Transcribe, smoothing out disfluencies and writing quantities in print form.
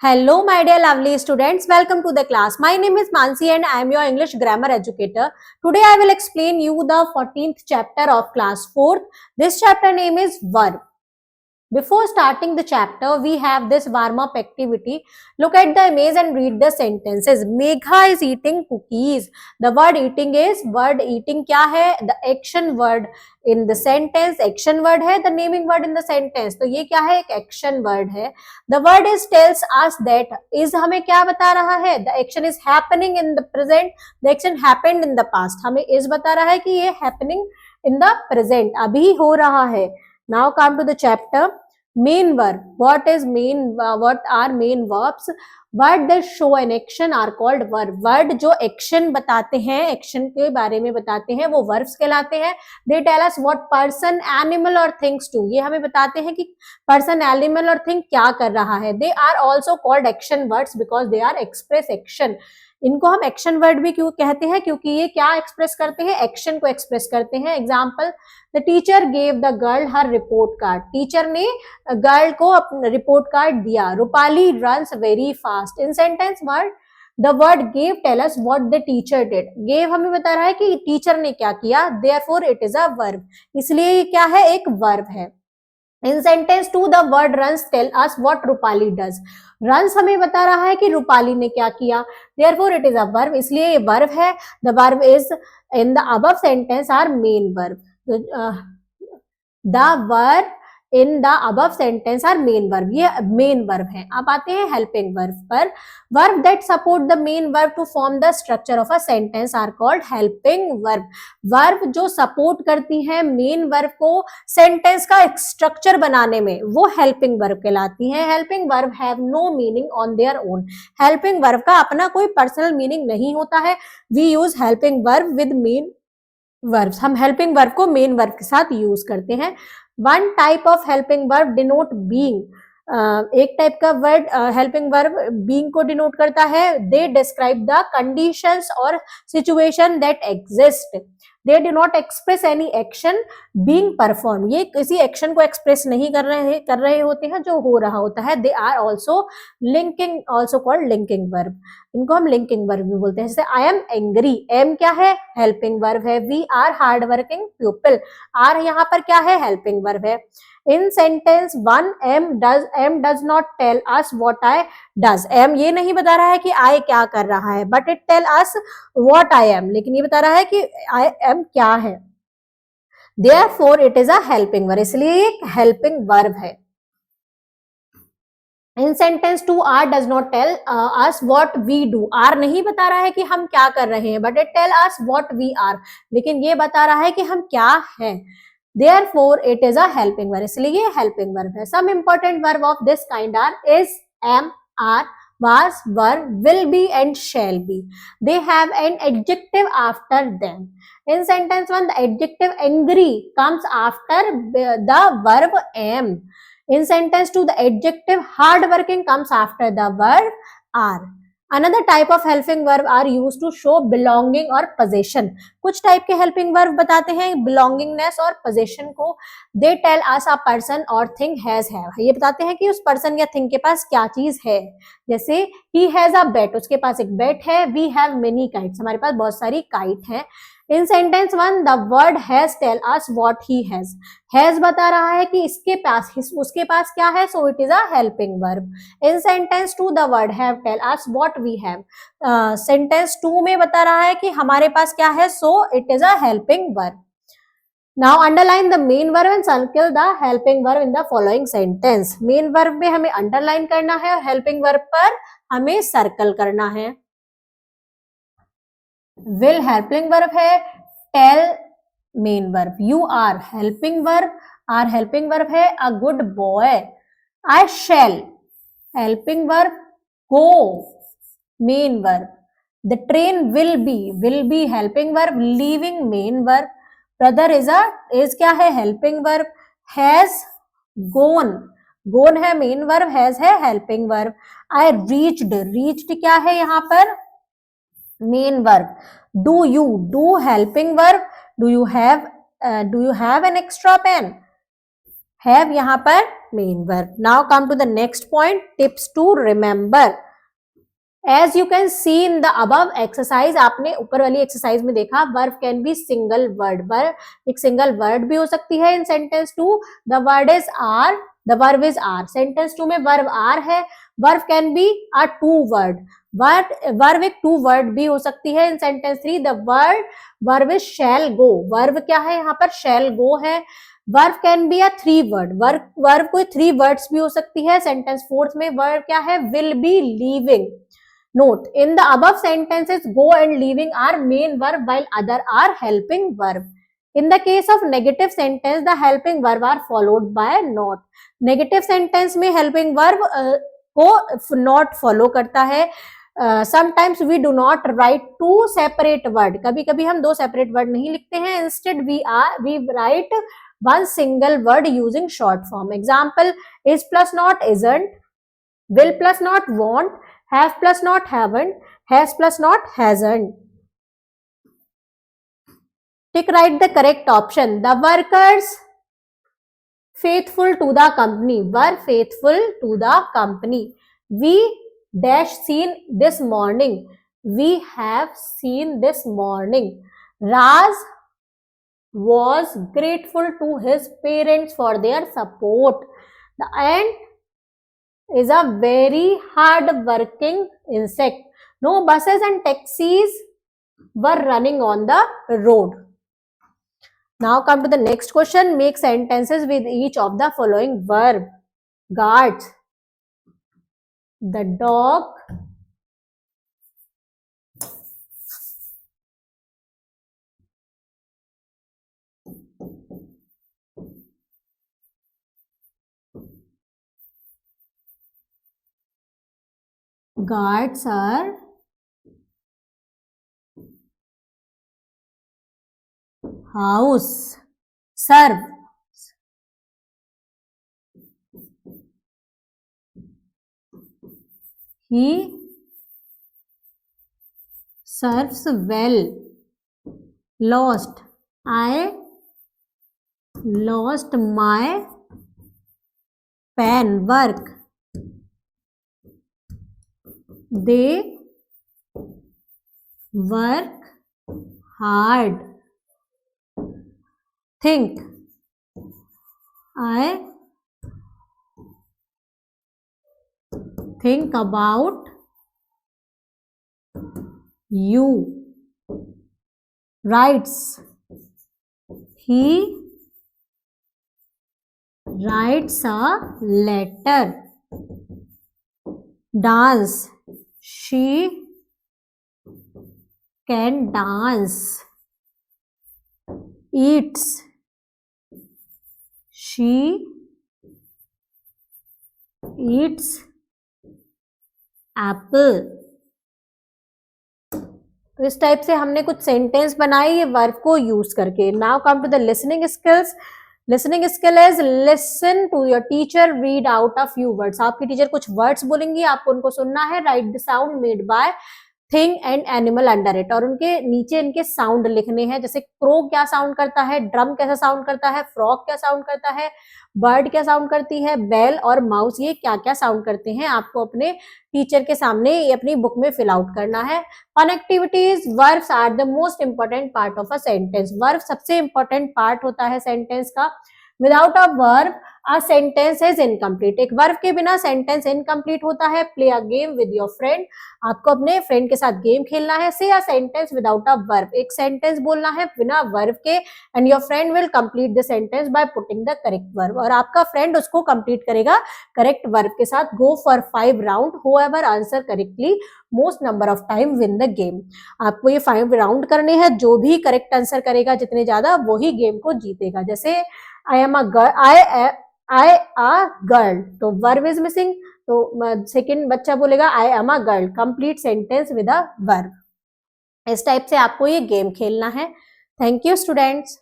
Hello, my dear lovely students. Welcome to the class. My name is Mansi and I am your English grammar educator. Today I will explain you the 14th chapter of class 4th. This chapter name is verb. Before starting the chapter, we have this warm-up activity. Look at the image and read the sentences. Megha is eating cookies. The word eating is word eating क्या है? The action word in the sentence. Action word है the naming word in the sentence. तो ये क्या है? एक action word है. The word is tells us that is हमें क्या बता रहा है? The action is happening in the present. The action happened in the past. हमें is बता रहा है कि ये happening in the present. अभी हो रहा है. Now come to the chapter. Main verb. What is main? What are main verbs? Word that show an action are called verb. Word जो action बताते हैं, action के बारे में बताते हैं, वो verbs कहलाते हैं. They tell us what person, animal or things do. ये हमें बताते हैं कि person, animal और thing क्या कर रहा है. They are also called action words because they are express action. इनको हम एक्शन वर्ड भी क्यों कहते हैं? क्योंकि ये क्या एक्सप्रेस करते हैं? एक्शन को एक्सप्रेस करते हैं. Example, the teacher gave the girl her report card. Teacher ने गर्ल को अपना रिपोर्ट कार्ड दिया. Rupali runs very fast. In sentence word the word gave tell us what the teacher did. Gave हमें बता रहा है कि टीचर ने क्या किया. Therefore it is a verb. इसलिए ये क्या है? एक वर्ब है. In sentence 2 the word runs tell us what Rupali does. Runs हमें बता रहा है कि रूपाली ने क्या किया. Therefore it is a verb. इसलिए ये वर्ब है. The verb is in the above sentence are main verb. The verb in the above sentence are main verb. ये मेन वर्ब है. अब आते हैं हेल्पिंग वर्ब पर. Verb that support the main verb to form the structure of a sentence are called helping verb. Verb जो support करती है main verb को सेंटेंस का स्ट्रक्चर बनाने में, वो हेल्पिंग वर्ब कहलाती है. Helping verb have no meaning on their own. Helping verb का अपना कोई पर्सनल मीनिंग नहीं होता है. We use helping verb with main verbs. हम हेल्पिंग वर्ब को मेन वर्ब के साथ यूज करते हैं. One type of helping verb denote being. एक टाइप का वर्ड हेल्पिंग वर्ब बीइंग को डिनोट करता है. दे डिस्क्राइब द कंडीशंस और situation that exist. They do not express any action being perform. ये किसी एक्शन को एक्सप्रेस नहीं कर रहे होते हैं जो हो रहा होता है. They are also linking, also called linking verb. इनको हम लिंकिंग वर्ब भी बोलते हैं. जैसे आई एम एंग्री. एम क्या है? हेल्पिंग वर्ब है. We are hard working people. Are यहाँ पर क्या है? हेल्पिंग वर्ब है. In sentence 1 am does not tell us what I does. Am ये नहीं बता रहा है कि आई क्या कर रहा है, but it tell us what I am. लेकिन ये बता रहा है कि आई एम क्या है. Therefore it is a helping verb. इसलिए ये एक हेल्पिंग वर्ब है. In sentence 2 are does not tell us what we do. Are नहीं बता रहा है कि हम क्या कर रहे हैं, but it tell us what we are. लेकिन ये बता रहा है कि हम क्या हैं. Therefore, it is a helping verb. इसलिए ये helping verb है. Some important verb of this kind are is, am, are, was, were, will be, and shall be. They have an adjective after them. In sentence 1, the adjective angry comes after the verb am. In sentence 2, the adjective hardworking comes after the verb are. Another type of helping verb are used to show belonging or possession. कुछ type के helping verb बताते हैं belongingness और possession को. They tell us a person or thing has have. ये बताते हैं कि उस person या thing के पास क्या चीज है. जैसे he has a bat. उसके पास एक bat है. We have many kites. हमारे पास बहुत सारी kite हैं. In sentence 1, the word has tell us what he has. Has बता रहा है कि इसके पास, उसके पास क्या है, so it is a helping verb. In sentence 2, the word have tell us what we have. Sentence 2 में बता रहा है कि हमारे पास क्या है, so it is a helping verb. Now underline the main verb and circle the helping verb in the following sentence. Main verb में हमें underline करना है और helping verb पर हमें circle करना है. will helping verb है. tell main verb. you are helping verb. are helping verb है. a good boy. I shall helping verb. go main verb. the train will be helping verb. leaving main verb. brother is क्या है? helping verb. has gone है main verb. has है helping verb. I reached क्या है यहाँ पर? main verb. do helping verb. do you have an extra pen? Have यहाँ पर main verb. Now come to the next point, tips to remember. As you can see in the above exercise, आपने ऊपर वाली exercise में देखा verb can be single word. Verb एक single word भी हो सकती है in sentence two. The word is are, the verb is are. Sentence two में वर्ब आर है. Verb can be a two word. Verb एक टू वर्ड भी हो सकती है in sentence three. The verb is shall go. Verb क्या है यहाँ पर, शैल गो है. Verb can be a three word. Verb कोई थ्री वर्ड्स भी हो सकती है. सेंटेंस फोर्थ में वर्ब क्या है, will be leaving. Note, in the above sentences, go and leaving are main verb while other are helping verb. In the case of negative sentence, the helping verb are followed by not. Negative sentence में helping verb को not follow करता है. Sometimes we do not write two separate word. कभी कभी हम दो separate word नहीं लिखते हैं. Instead we write one single word using short form. Example, is plus not isn't, will plus not won't, have plus not haven't, has plus not hasn't. Tick right the correct option. The workers faithful to the company were faithful to the company. We dash seen this morning. We have seen this morning. Raj was grateful to his parents for their support. The ant is a very hard working insect. No buses and taxis were running on the road. Now come to the next question. Make sentences with each of the following verb. Guards. The dog guards are house. Serve. He serves well. Lost. I lost my pen. Work. They work hard. Think. I think about you. Writes. He writes a letter. Dance. She can dance. Eats. She eats apple. तो इस type से हमने कुछ sentence बनाए ये verb को use करके. Now come to the listening skills. Listening skill is listen to your teacher read out a few words. आपकी टीचर कुछ वर्ड्स बोलेंगी, आपको उनको सुनना है. Write the sound made by thing and animal under it. और उनके नीचे इनके साउंड लिखने हैं. जैसे क्रो क्या साउंड करता है, ड्रम कैसा साउंड करता है, फ्रॉग क्या साउंड करता है, बर्ड क्या साउंड करती है, बेल और माउस ये क्या क्या साउंड करते हैं. आपको अपने टीचर के सामने ये अपनी बुक में फिल आउट करना है. Fun activities. Verbs are the most important part of a sentence. Verb सबसे इंपॉर्टेंट पार्ट होता है सेंटेंस का. Without a verb a sentence is incomplete. एक वर्ब के बिना सेंटेंस इनकम्प्लीट होता है. Play a game with your friend. आपको अपने फ्रेंड के साथ गेम खेलना है. Say a sentence without a verb. एक सेंटेंस बोलना है बिना वर्ब के and your friend will complete the sentence by putting the correct verb. और आपका फ्रेंड उसको कंप्लीट करेगा करेक्ट वर्ब के साथ. Go for 5 round. Whoever answer correctly most number of time win the game. आपको ये 5 राउंड करने हैं. जो भी करेक्ट आंसर करेगा जितने ज्यादा वो ही गेम को जीतेगा. जैसे I am a girl, I a girl, तो वर्ब इज मिसिंग. तो सेकंड बच्चा बोलेगा I am a girl. Complete sentence with a verb. इस टाइप से आपको ये गेम खेलना है. Thank you students.